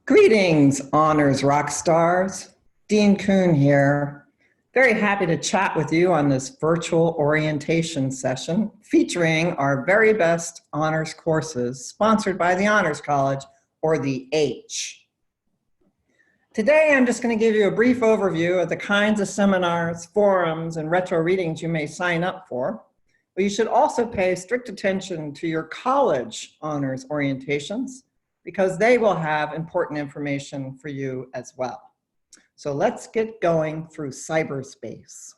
Greetings, honors rock stars. Dean Coon here. Very happy to chat with you on this virtual orientation session featuring our very best honors courses sponsored by the Honors College, or the H. Today, I'm just going to give you a brief overview of the kinds of seminars, forums, and retro readings you may sign up for. But you should also pay strict attention to your college honors orientations, because they will have important information for you as well. So let's get going through cyberspace.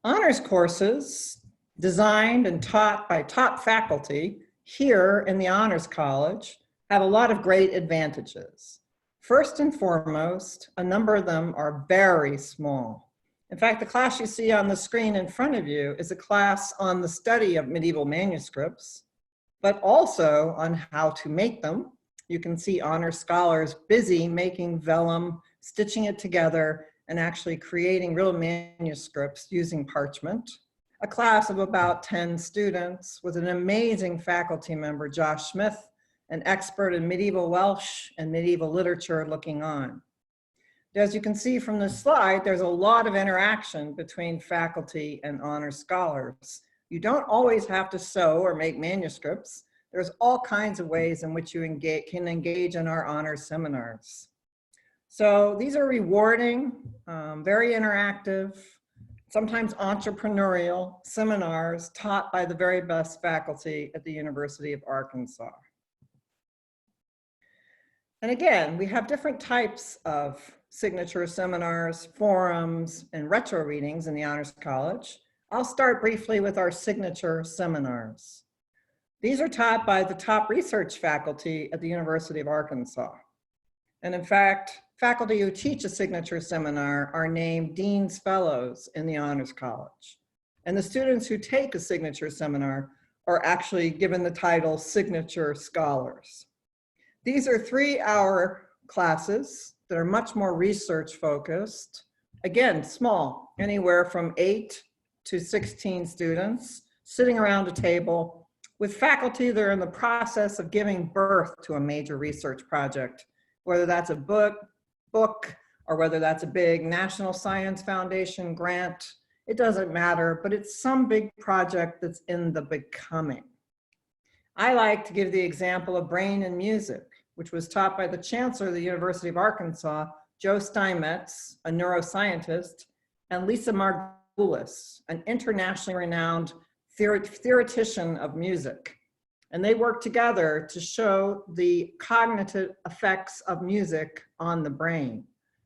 Honors courses designed and taught by top faculty here in the Honors College have a lot of great advantages. First and foremost, a number of them are very small. In fact, the class you see on the screen in front of you is a class on the study of medieval manuscripts, but also on how to make them. You can see honors scholars busy making vellum, stitching it together, and actually creating real manuscripts using parchment. A class of about 10 students with an amazing faculty member, Josh Smith, an expert in medieval Welsh and medieval literature, looking on. As you can see from this slide, there's a lot of interaction between faculty and honors scholars. You don't always have to sew or make manuscripts. There's all kinds of ways in which you can engage in our honors seminars. So these are rewarding, very interactive, sometimes entrepreneurial seminars taught by the very best faculty at the University of Arkansas. And again, we have different types of signature seminars, forums, and retro readings in the Honors College. I'll start briefly with our signature seminars. These are taught by the top research faculty at the University of Arkansas. And in fact, faculty who teach a signature seminar are named Dean's Fellows in the Honors College. And the students who take a signature seminar are actually given the title Signature Scholars. These are 3-hour classes that are much more research focused. Again, small, anywhere from 8 to 16 students sitting around a table with faculty that are in the process of giving birth to a major research project, whether that's a book, or whether that's a big National Science Foundation grant. It doesn't matter, but it's some big project that's in the becoming. I like to give the example of Brain and Music, which was taught by the Chancellor of the University of Arkansas, Joe Steinmetz, a neuroscientist, and Lisa Margulis, an internationally renowned theoretician of music. And they worked together to show the cognitive effects of music on the brain.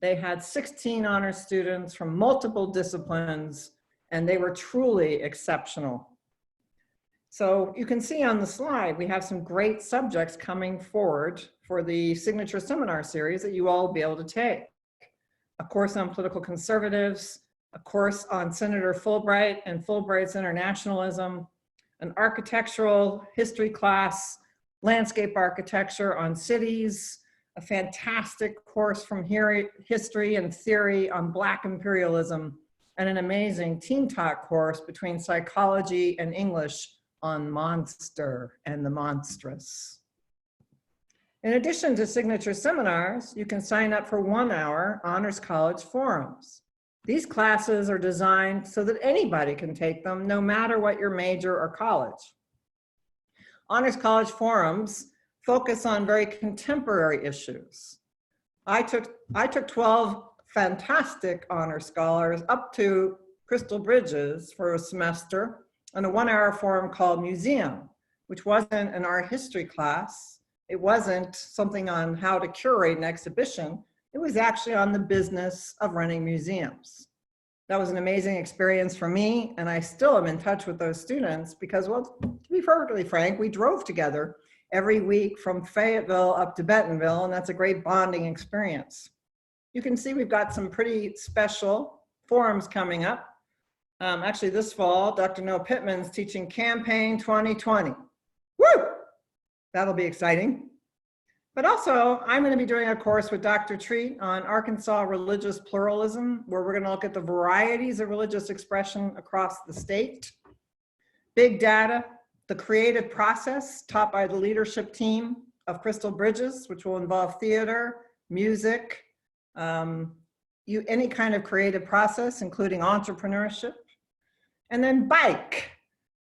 They had 16 honor students from multiple disciplines, and they were truly exceptional. So you can see on the slide, we have some great subjects coming forward for the Signature Seminar Series that you all will be able to take. A course on political conservatives, a course on Senator Fulbright and Fulbright's internationalism, an architectural history class, landscape architecture on cities, a fantastic course from history and theory on Black imperialism, and an amazing team talk course between psychology and English on monster and the monstrous. In addition to signature seminars, you can sign up for 1-hour Honors College forums. These classes are designed so that anybody can take them, no matter what your major or college. Honors College forums focus on very contemporary issues. I took 12 fantastic honor scholars up to Crystal Bridges for a semester on a 1-hour forum called Museum, which wasn't an art history class. It wasn't something on how to curate an exhibition. It was actually on the business of running museums. That was an amazing experience for me, and I still am in touch with those students because, well, to be perfectly frank, we drove together every week from Fayetteville up to Bentonville, and that's a great bonding experience. You can see we've got some pretty special forums coming up. Actually, this fall, Dr. Noah Pittman's teaching Campaign 2020. Woo! That'll be exciting. But also, I'm going to be doing a course with Dr. Treat on Arkansas religious pluralism, where we're going to look at the varieties of religious expression across the state. Big data, the creative process taught by the leadership team, of Crystal Bridges, which will involve theater, music, any kind of creative process, including entrepreneurship. And then Bike,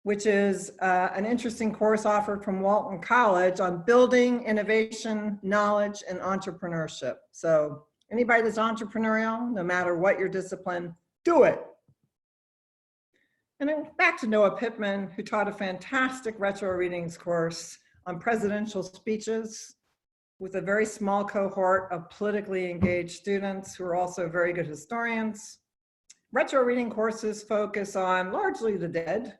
which is an interesting course offered from Walton College on building innovation, knowledge, and entrepreneurship. So anybody that's entrepreneurial, no matter what your discipline, do it. And then back to Noah Pittman, who taught a fantastic retro readings course on presidential speeches with a very small cohort of politically engaged students who are also very good historians. Retro reading courses focus on largely the dead,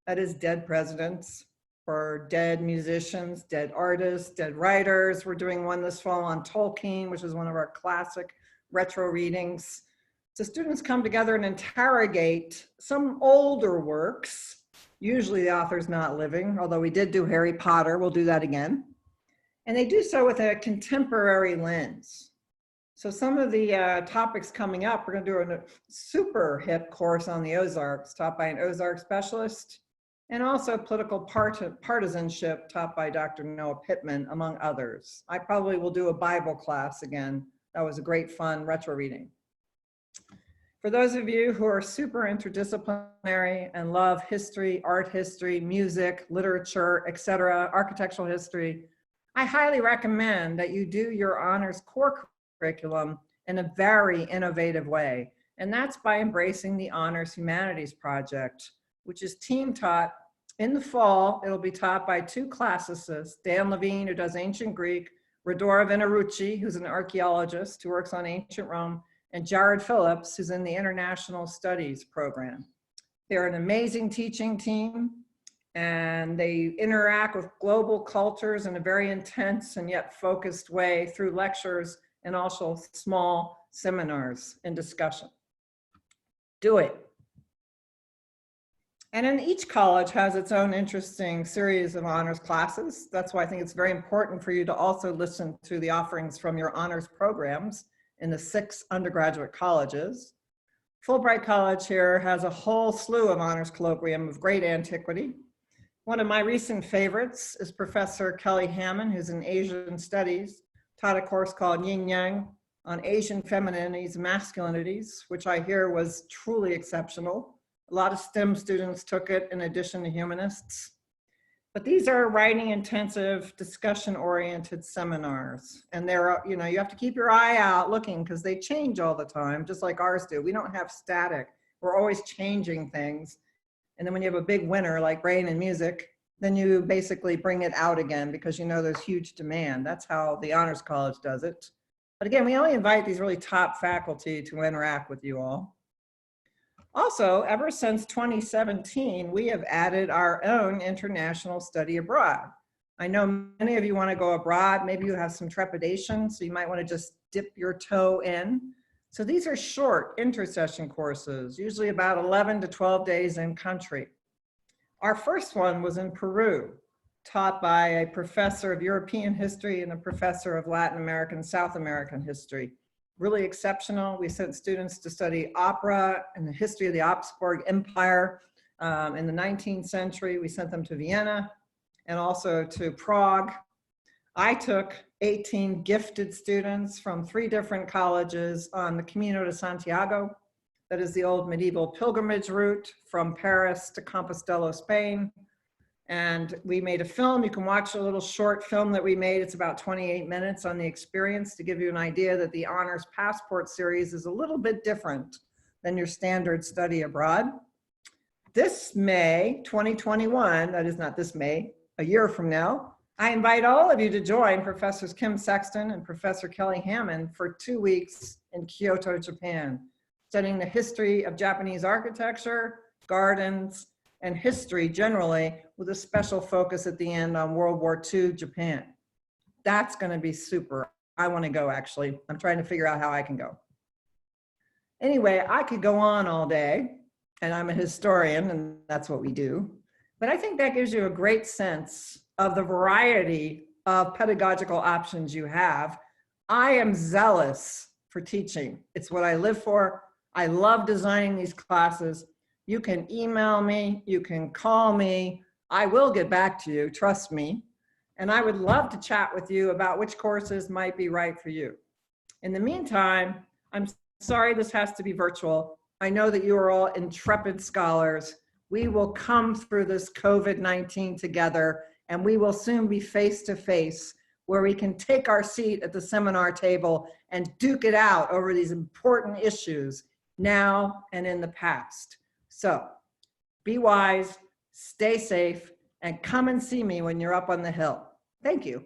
that is dead presidents, or dead musicians, dead artists, dead writers. We're doing one this fall on Tolkien, which is one of our classic retro readings. So students come together and interrogate some older works. Usually the author's not living, although we did do Harry Potter, we'll do that again. And they do so with a contemporary lens. So some of the topics coming up, we're gonna do a super hip course on the Ozarks, taught by an Ozark specialist, and also political partisanship taught by Dr. Noah Pittman, among others. I probably will do a Bible class again. That was a great fun retro reading. For those of you who are super interdisciplinary and love history, art history, music, literature, etc., architectural history, I highly recommend that you do your honors core curriculum in a very innovative way. And that's by embracing the Honors Humanities Project, which is team taught in the fall. It'll be taught by two classicists, Dan Levine, who does ancient Greek, Rodora Venerucci, who's an archaeologist who works on ancient Rome, and Jared Phillips, who's in the International Studies program. They're an amazing teaching team, and they interact with global cultures in a very intense and yet focused way through lectures and also small seminars and discussion. Do it. And then each college has its own interesting series of honors classes. That's why I think it's very important for you to also listen to the offerings from your honors programs in the 6 undergraduate colleges. Fulbright College here has a whole slew of honors colloquium of great antiquity. One of my recent favorites is Professor Kelly Hammond, who's in Asian Studies, taught a course called Yin Yang on Asian femininities, masculinities, which I hear was truly exceptional. A lot of STEM students took it in addition to humanists. But these are writing intensive, discussion oriented seminars. And they're, you have to keep your eye out looking because they change all the time, just like ours do. We don't have static. We're always changing things. And then when you have a big winner like rain and music, then you basically bring it out again because there's huge demand. That's how the Honors College does it. But again, we only invite these really top faculty to interact with you all. Also, ever since 2017, we have added our own international study abroad. I know many of you want to go abroad. Maybe you have some trepidation, so you might want to just dip your toe in. So these are short intersession courses, usually about 11 to 12 days in country. Our first one was in Peru, taught by a professor of European history and a professor of Latin American, South American history. Really exceptional. We sent students to study opera and the history of the Habsburg Empire in the 19th century. We sent them to Vienna and also to Prague. I took 18 gifted students from 3 different colleges on the Camino de Santiago. That is the old medieval pilgrimage route from Paris to Compostela, Spain. And we made a film. You can watch a little short film that we made. It's about 28 minutes on the experience to give you an idea that the Honors Passport series is a little bit different than your standard study abroad. This May 2021, that is not this May, a year from now, I invite all of you to join Professors Kim Sexton and Professor Kelly Hammond for 2 weeks in Kyoto, Japan, studying the history of Japanese architecture, gardens, and history generally, with a special focus at the end on World War II Japan. That's gonna be super. I wanna go actually. I'm trying to figure out how I can go. Anyway, I could go on all day, and I'm a historian, and that's what we do. But I think that gives you a great sense of the variety of pedagogical options you have. I am zealous for teaching. It's what I live for. I love designing these classes. You can email me, you can call me. I will get back to you, trust me. and I would love to chat with you about which courses might be right for you. In the meantime, I'm sorry this has to be virtual. I know that you are all intrepid scholars. We will come through this COVID-19 together, and we will soon be face to face where we can take our seat at the seminar table and duke it out over these important issues now and in the past. So be wise, stay safe, and come and see me when you're up on the hill. Thank you.